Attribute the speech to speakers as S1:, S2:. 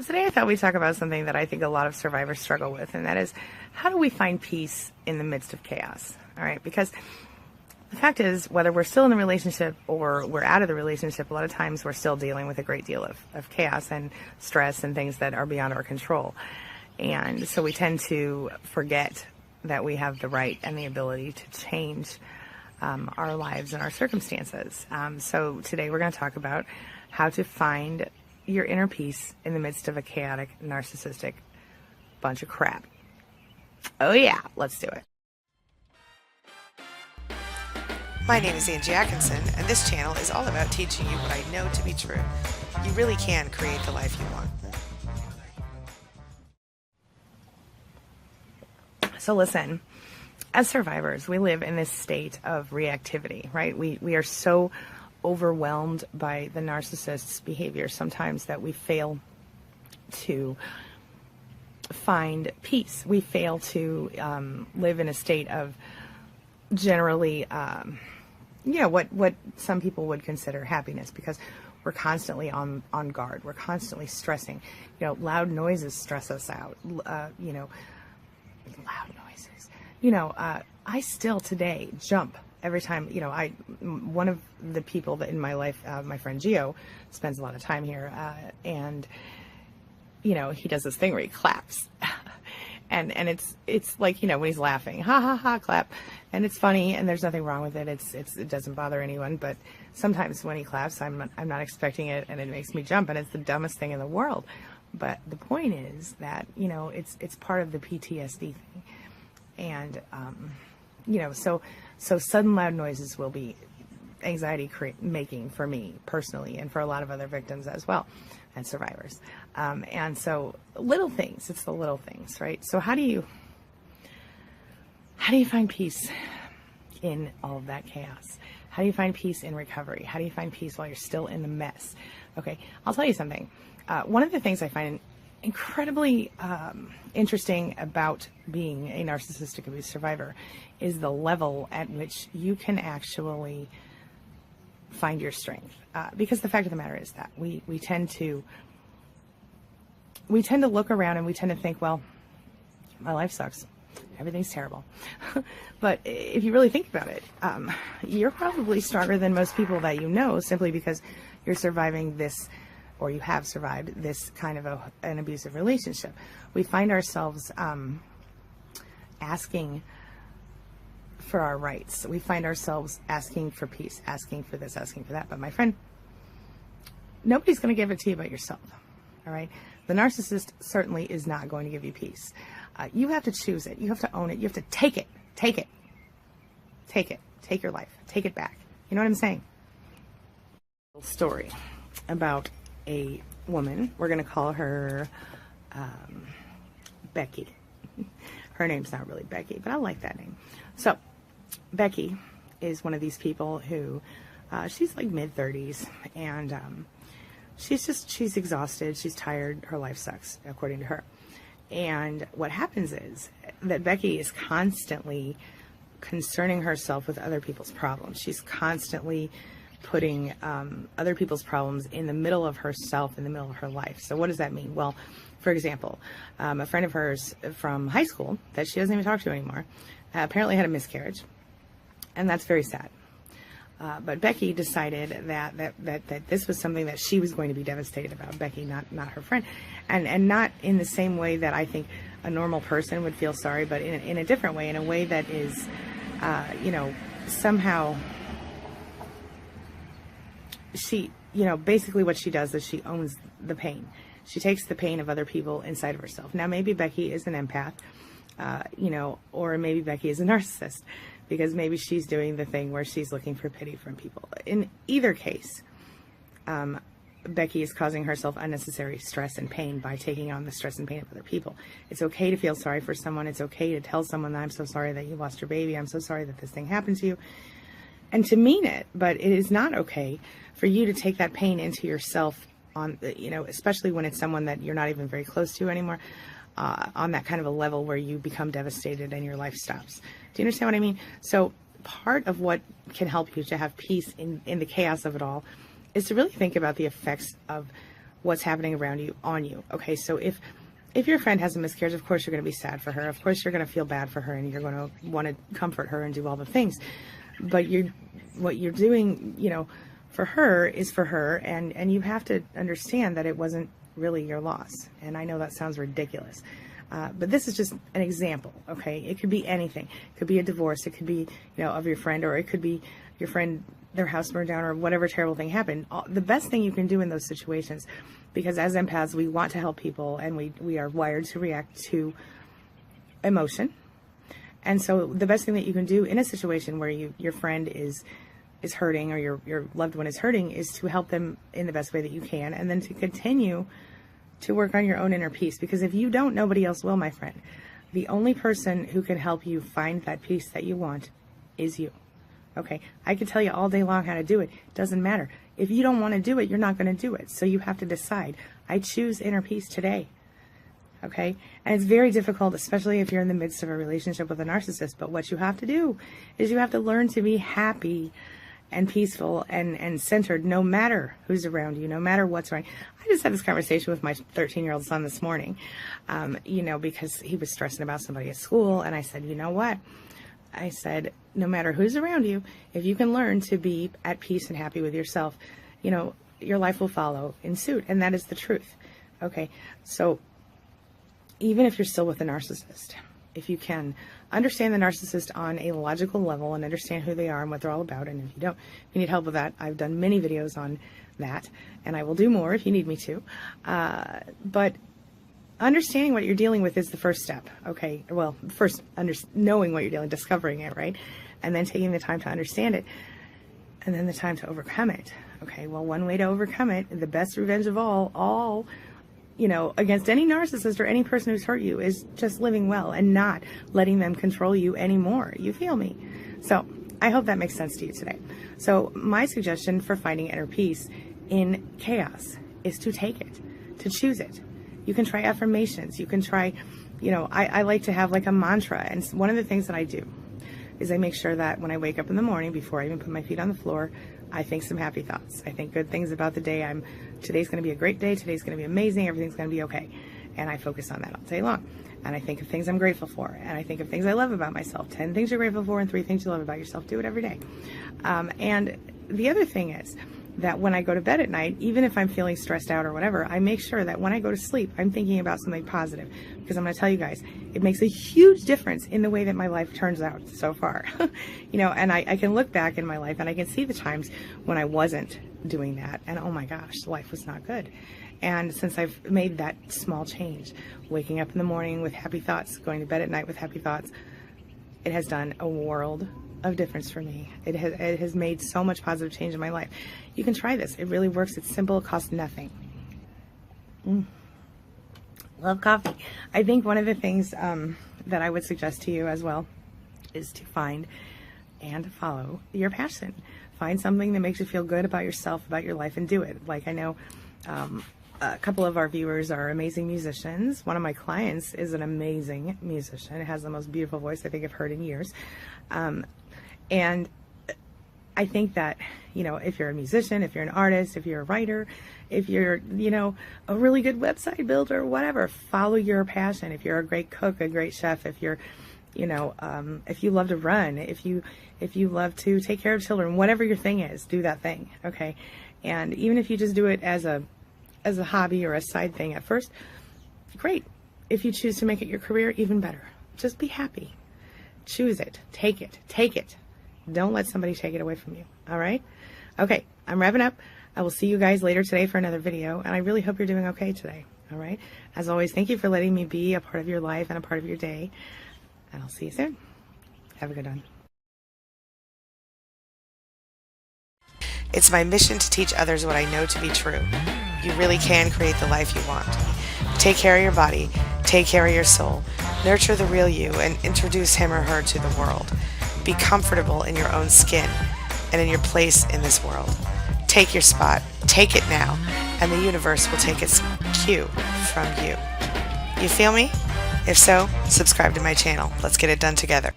S1: So today I thought we'd talk about something that I think a lot of survivors struggle with, and that is, how do we find peace in the midst of chaos? All right, because the fact is, whether we're still in the relationship or we're out of the relationship, a lot of times we're still dealing with a great deal of chaos and stress and things that are beyond our control. And so we tend to forget that we have the right and the ability to change our lives and our circumstances. So today we're going to talk about how to find your inner peace in the midst of a chaotic, narcissistic bunch of crap. Oh yeah, let's do it.
S2: My name is Angie Atkinson, and this channel is all about teaching you what I know to be true. You really can create the life you want.
S1: So listen, as survivors, we live in this state of reactivity, right? We are so overwhelmed by the narcissist's behavior sometimes that we fail to find peace. We fail to live in a state of generally, what some people would consider happiness, because we're constantly on guard. We're constantly stressing. Loud noises stress us out. Loud noises. I still today jump every time, one of the people that in my life, my friend Gio, spends a lot of time here, and he does this thing where he claps. And it's like, when he's laughing, ha ha ha, clap. And it's funny, and there's nothing wrong with it. It doesn't bother anyone, but sometimes when he claps, I'm not expecting it, and it makes me jump, and it's the dumbest thing in the world. But the point is that, it's part of the PTSD thing. And, so sudden loud noises will be anxiety making for me personally, and for a lot of other victims as well, and survivors. And so little things, it's the little things, right? So how do you find peace in all of that chaos? How do you find peace in recovery? How do you find peace while you're still in the mess? Okay, I'll tell you something. One of the things I find incredibly interesting about being a narcissistic abuse survivor is the level at which you can actually find your strength. Because the fact of the matter is that we tend to look around and we tend to think, well, my life sucks. Everything's terrible. But if you really think about it, you're probably stronger than most people that you know, simply because you're surviving this, or you have survived this kind of an abusive relationship. We find ourselves asking for our rights. We find ourselves asking for peace, asking for this, asking for that. But my friend, nobody's going to give it to you but yourself. All right? The narcissist certainly is not going to give you peace. You have to choose it. You have to own it. You have to take it. Take it. Take it. Take your life. Take it back. You know what I'm saying? Story about a woman. We're going to call her Becky. Her name's not really Becky, but I like that name. So Becky is one of these people who she's like mid-30s, and she's exhausted, she's tired, her life sucks, according to her. And what happens is that Becky is constantly concerning herself with other people's problems. She's constantly putting other people's problems in the middle of herself, in the middle of her life. So what does that mean? Well, for example, a friend of hers from high school that she doesn't even talk to anymore apparently had a miscarriage, and that's very sad. But Becky decided that this was something that she was going to be devastated about. Becky, not her friend, and not in the same way that I think a normal person would feel sorry, but in a different way, in a way that is, somehow she, basically what she does is she owns the pain. She takes the pain of other people inside of herself. Now, maybe Becky is an empath, or maybe Becky is a narcissist, because maybe she's doing the thing where she's looking for pity from people. In either case, Becky is causing herself unnecessary stress and pain by taking on the stress and pain of other people. It's okay to feel sorry for someone. It's okay to tell someone that I'm so sorry that you lost your baby. I'm so sorry that this thing happened to you. And to mean it, but it is not okay for you to take that pain into yourself on, especially when it's someone that you're not even very close to anymore, on that kind of a level where you become devastated and your life stops. Do you understand what I mean? So part of what can help you to have peace in the chaos of it all is to really think about the effects of what's happening around you, on you. Okay, so if your friend has a miscarriage, of course you're going to be sad for her. Of course you're going to feel bad for her, and you're going to want to comfort her and do all the things. But what you're doing, for her is for her, and you have to understand that it wasn't really your loss. And I know that sounds ridiculous, but this is just an example. Okay, it could be anything. It could be a divorce. It could be of your friend, or it could be your friend, their house burned down, or whatever terrible thing happened. The best thing you can do in those situations, because as empaths we want to help people, and we are wired to react to emotion. And so the best thing that you can do in a situation where your friend is hurting, or your loved one is hurting, is to help them in the best way that you can, and then to continue to work on your own inner peace. Because if you don't, nobody else will, my friend. The only person who can help you find that peace that you want is you. Okay, I could tell you all day long how to do it. It doesn't matter. If you don't want to do it, you're not going to do it. So you have to decide, I choose inner peace today. Okay, and it's very difficult, especially if you're in the midst of a relationship with a narcissist. But what you have to do is you have to learn to be happy and peaceful and centered, no matter who's around you, no matter what's around. I just had this conversation with my 13-year-old son this morning, because he was stressing about somebody at school. And I said, you know what? I said, no matter who's around you, if you can learn to be at peace and happy with yourself, your life will follow in suit. And that is the truth. Okay, so even if you're still with a narcissist, if you can understand the narcissist on a logical level and understand who they are and what they're all about, and if you need help with that, I've done many videos on that, and I will do more if you need me to. But understanding what you're dealing with is the first step. Okay, well, first knowing what you're dealing, discovering it, right, and then taking the time to understand it, and then the time to overcome it. Okay, well, one way to overcome it, the best revenge of all, against any narcissist or any person who's hurt you, is just living well and not letting them control you anymore. You feel me? So I hope that makes sense to you today. So my suggestion for finding inner peace in chaos is to take it, to choose it. You can try affirmations. You can try, I like to have like a mantra. And one of the things that I do is I make sure that when I wake up in the morning, before I even put my feet on the floor, I think some happy thoughts. I think good things about the day. Today's going to be a great day. Today's going to be amazing. Everything's going to be okay. And I focus on that all day long. And I think of things I'm grateful for. And I think of things I love about myself. 10 things you're grateful for and 3 things you love about yourself. Do it every day. And the other thing is that when I go to bed at night, even if I'm feeling stressed out or whatever, I make sure that when I go to sleep, I'm thinking about something positive. Because I'm going to tell you guys, it makes a huge difference in the way that my life turns out so far. And I can look back in my life and I can see the times when I wasn't doing that. And oh my gosh, life was not good. And since I've made that small change, waking up in the morning with happy thoughts, going to bed at night with happy thoughts, it has done a world of difference for me. It has made so much positive change in my life. You can try this. It really works. It's simple. It costs nothing. Love coffee. I think one of the things that I would suggest to you as well is to find and follow your passion. Find something that makes you feel good about yourself, about your life, and do it. Like, I know a couple of our viewers are amazing musicians. One of my clients is an amazing musician. Has the most beautiful voice I think I've heard in years. And I think that, if you're a musician, if you're an artist, if you're a writer, if you're, a really good website builder, whatever, follow your passion. If you're a great cook, a great chef, if you're, if you love to run, if you love to take care of children, whatever your thing is, do that thing. Okay. And even if you just do it as a hobby or a side thing at first, great. If you choose to make it your career, even better. Just be happy. Choose it. Take it. Take it. Don't let somebody take it away from you. All right? Okay, I'm wrapping up. I will see you guys later today for another video, and I really hope you're doing okay today. All right? As always, thank you for letting me be a part of your life and a part of your day, and I'll see you soon. Have a good one.
S2: It's my mission to teach others what I know to be true. You really can create the life you want. Take care of your body, take care of your soul, nurture the real you, and introduce him or her to the world. Be comfortable in your own skin and in your place in this world. Take your spot, take it now, and the universe will take its cue from you. You feel me? If so, subscribe to my channel. Let's get it done together.